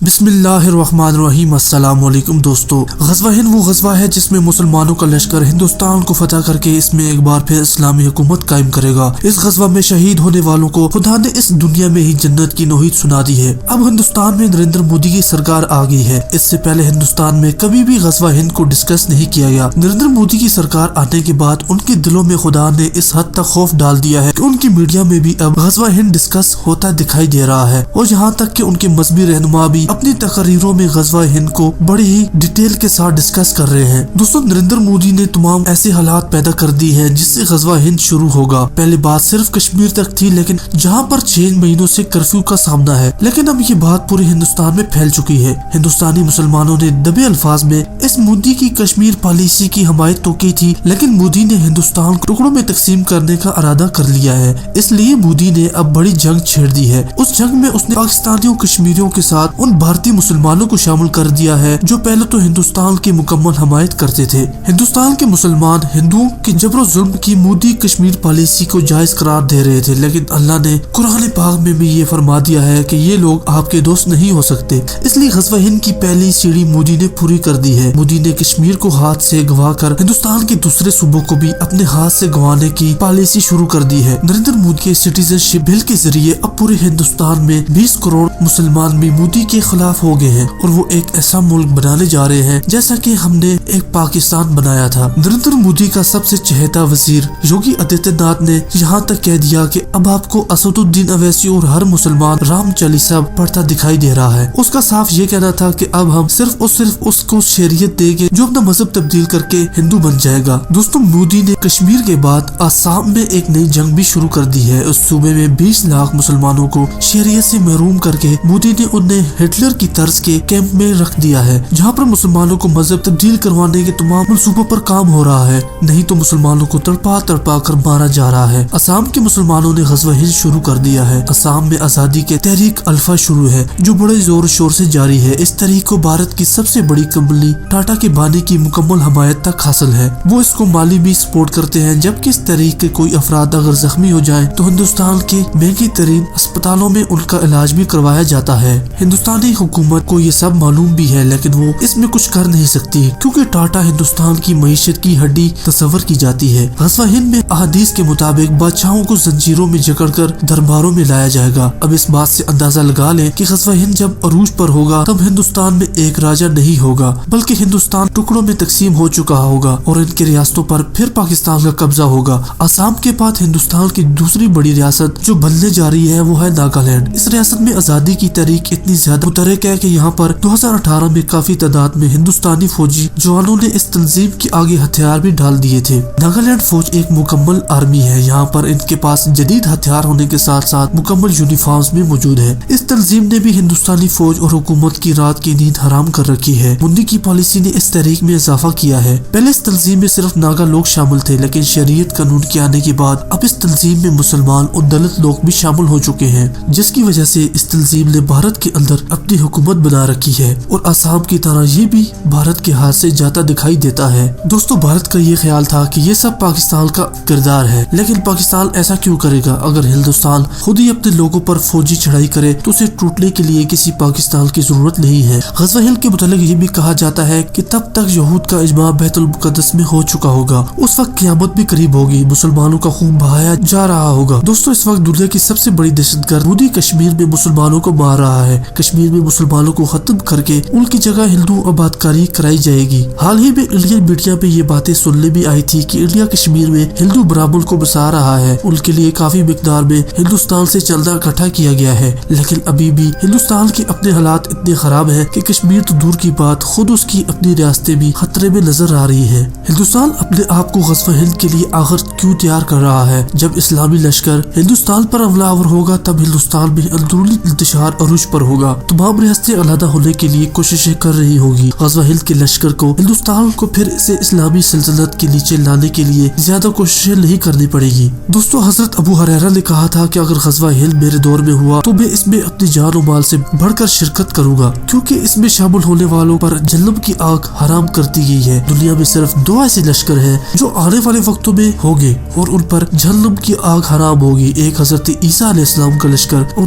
بسم اللہ الرحمن الرحیم۔ السلام علیکم دوستو، غزوہ ہند وہ غزوہ ہے جس میں مسلمانوں کا لشکر ہندوستان کو فتح کر کے اس میں ایک بار پھر اسلامی حکومت قائم کرے گا۔ اس غزوہ میں شہید ہونے والوں کو خدا نے اس دنیا میں ہی جنت کی نوحید سنا دی ہے۔ اب ہندوستان میں نریندر مودی کی سرکار آ گئی ہے۔ اس سے پہلے ہندوستان میں کبھی بھی غزوہ ہند کو ڈسکس نہیں کیا گیا۔ نریندر مودی کی سرکار آنے کے بعد ان کے دلوں میں خدا نے اس حد تک خوف ڈال دیا ہے کہ ان کی میڈیا میں بھی اب غزوہ ہند ڈسکس ہوتا دکھائی دے رہا ہے، اور یہاں تک کہ ان کے مذہبی رہنما بھی اپنی تقریروں میں غزوہ ہند کو بڑی ہی ڈیٹیل کے ساتھ ڈسکس کر رہے ہیں۔ دوستو، نریندر مودی نے تمام ایسے حالات پیدا کر دی ہیں جس سے غزوہ ہند شروع ہوگا۔ پہلے بات صرف کشمیر تک تھی، لیکن جہاں پر 6 مہینوں سے کرفیو کا سامنا ہے، لیکن اب یہ بات پورے ہندوستان میں پھیل چکی ہے۔ ہندوستانی مسلمانوں نے دبے الفاظ میں اس مودی کی کشمیر پالیسی کی حمایت تو کی تھی، لیکن مودی نے ہندوستان کو ٹکڑوں میں تقسیم کرنے کا ارادہ کر لیا ہے۔ اس لیے مودی نے اب بڑی جنگ چھیڑ دی ہے۔ اس جنگ میں اس نے پاکستانیوں کشمیریوں کے ساتھ ان بھارتی مسلمانوں کو شامل کر دیا ہے جو پہلے تو ہندوستان کی مکمل حمایت کرتے تھے۔ ہندوستان کے مسلمان ہندوؤں کے جبر و ظلم کی مودی کشمیر پالیسی کو جائز قرار دے رہے تھے، لیکن اللہ نے قرآن پاک میں بھی یہ فرما دیا ہے کہ یہ لوگ آپ کے دوست نہیں ہو سکتے۔ اس لیے غزوہ ہند کی پہلی سیڑھی مودی نے پوری کر دی ہے۔ مودی نے کشمیر کو ہاتھ سے گنوا کر ہندوستان کے دوسرے صوبوں کو بھی اپنے ہاتھ سے گنوانے کی پالیسی شروع کر دی ہے۔ نریندر مودی کے سٹیزن شپ بل کے ذریعے اب پورے ہندوستان میں 20 کروڑ مسلمان بھی مودی کے خلاف ہو گئے ہیں، اور وہ ایک ایسا ملک بنانے جا رہے ہیں جیسا کہ ہم نے ایک پاکستان بنایا تھا۔ نریندر مودی کا سب سے چہیتا وزیر یوگی آدتیہ ناتھ نے یہاں تک کہہ دیا کہ اب آپ کو اسد الدین اویسی اور ہر مسلمان رام چالیسا پڑھتا دکھائی دے رہا ہے۔ اس کا صاف یہ کہنا تھا کہ اب ہم صرف اس کو شہریت دیں گے جو اپنا مذہب تبدیل کر کے ہندو بن جائے گا۔ دوستوں، مودی نے کشمیر کے بعد آسام میں ایک نئی جنگ بھی شروع کر دی ہے۔ اس صوبے میں 20 لاکھ مسلمانوں کو شہریت سے محروم کر کے مودی نے انہیں ہٹلر کی طرز کے کیمپ میں رکھ دیا ہے، جہاں پر مسلمانوں کو مذہب تبدیل کروانے کے تمام منصوبوں پر کام ہو رہا ہے، نہیں تو مسلمانوں کو تڑپا کر مارا جا رہا ہے۔ آسام کے مسلمانوں نے غزوہ ہند شروع کر دیا ہے۔ آسام میں آزادی کے تحریک الفا شروع ہے، جو بڑے زور و شور سے جاری ہے۔ اس تحریک کو بھارت کی سب سے بڑی کمپنی ٹاٹا کے بانی کی مکمل حمایت تک حاصل ہے۔ وہ اس کو مالی بھی سپورٹ کرتے ہیں۔ جبکہ اس تحریک کے کوئی افراد اگر زخمی ہو جائیں تو ہندوستان کے مہنگی ترین اسپتالوں میں ان کا علاج بھی کروایا جاتا ہے۔ ہندوستانی حکومت کو یہ سب معلوم بھی ہے، لیکن وہ اس میں کچھ کر نہیں سکتی، کیونکہ ٹاٹا ہندوستان کی معیشت کی ہڈی تصور کی جاتی ہے۔ غزوہ ہند میں احادیث کے مطابق بادشاہوں کو زنجیروں میں جکڑ کر درباروں میں لایا جائے گا۔ اب اس بات سے اندازہ لگا لیں کہ غزوہ ہند جب عروج پر ہوگا تب ہندوستان میں ایک راجہ نہیں ہوگا، بلکہ ہندوستان ٹکڑوں میں تقسیم ہو چکا ہوگا اور ان کی ریاستوں پر پھر پاکستان کا قبضہ ہوگا۔ آسام کے بعد ہندوستان کی دوسری بڑی ریاست جو بننے جا رہی ہے وہ ہے ناگالینڈ۔ اس ریاست میں آزادی کی تحریک اتنی زیادہ متحرک ہے کہ یہاں پر 2018 میں کافی تعداد میں ہندوستانی فوجی جوانوں نے اس تنظیم کے آگے ہتھیار بھی ڈال دیے تھے۔ ناگالینڈ فوج ایک مکمل آرمی ہے۔ یہاں پر ان کے پاس جدید ہتھیار ہونے کے ساتھ ساتھ مکمل یونیفارمز بھی موجود ہے۔ اس تنظیم نے بھی ہندوستانی فوج اور حکومت کی رات کی نیند حرام کر رکھی ہے۔ مودی کی پالیسی نے اس تحریک میں اضافہ کیا ہے۔ پہلے اس تنظیم میں صرف ناگا لوگ شامل تھے، لیکن شریعت قانون کے آنے کے بعد اب اس تنظیم میں مسلمان اور دلت لوگ بھی شامل ہو چکے ہیں، جس کی وجہ سے اس تنظیم نے بھارت کے اندر اپنی حکومت بنا رکھی ہے، اور آسام کی طرح یہ بھی بھارت کے ہاتھ سے جاتا دکھائی دیتا ہے۔ دوستو، بھارت کا یہ خیال تھا کہ یہ سب پاکستان کا کردار ہے، لیکن پاکستان ایسا کیوں کرے گا؟ اگر ہندوستان خود ہی اپنے لوگوں پر فوجی چڑھائی کرے تو اسے ٹوٹنے کے لیے کسی پاکستان کی ضرورت نہیں ہے۔ غزوہ ہند کے متعلق یہ بھی کہا جاتا ہے کہ تب تک یہود کا اجماع بیت المقدس میں ہو چکا ہوگا، اس وقت قیامت بھی قریب ہوگی، مسلمانوں کا خون بہایا جا رہا ہوگا۔ دوستو، اس وقت دنیا کی سب سے بڑی دہشت گرد مودی کشمیر میں مسلمانوں کو مار رہا ہے۔ کشمیر میں مسلمانوں کو ختم کر کے ان کی جگہ ہندو آبادکاری کرائی جائے گی۔ حال ہی میں انڈین میڈیا میں یہ باتیں سننے میں آئی تھی کہ انڈیا کشمیر میں ہندو برامن کو بسا رہا ہے، ان کے لیے کافی مقدار میں ہندوستان سے چندہ اکٹھا کیا گیا ہے، لیکن ابھی بھی ہندوستان کے اپنے حالات اتنے خراب ہیں کہ کشمیر تو دور کی بات، خود اس کی اپنی ریاستیں بھی خطرے میں نظر آ رہی ہیں۔ ہندوستان اپنے آپ کو غزوہ ہند کے لیے آخر کیوں تیار کر رہا ہے؟ جب اسلامی لشکر ہندوستان پر حملہ آور ہوگا تب ہندوستان میں اندرونی انتشار عروج پر ہوگا، تمام ریاستیں علیحدہ ہونے کے لیے کوششیں کر رہی ہوگی۔ غزوہ ہند کے لشکر کو ہندوستان کو پھر سے اسلامی سلطنت کے نیچے لانے کے لیے زیادہ کوششیں نہیں کرنی پڑے گی۔ دوستو، حضرت ابو ہریرہ نے کہا تھا کہ اگر غزوہ ہند میرے دور میں ہوا تو میں اس میں اپنی جان و مال سے بڑھ کر شرکت کروں گا، کیونکہ اس میں شامل ہونے والوں پر جہنم کی آگ حرام کر دی گئی ہے۔ دنیا میں صرف 2 ایسے لشکر ہیں جو آنے والے وقتوں میں ہوگے اور ان پر جہنم کی آگ حرام ہوگی، ایک حضرت عیسیٰ علیہ السلام کا لشکر اور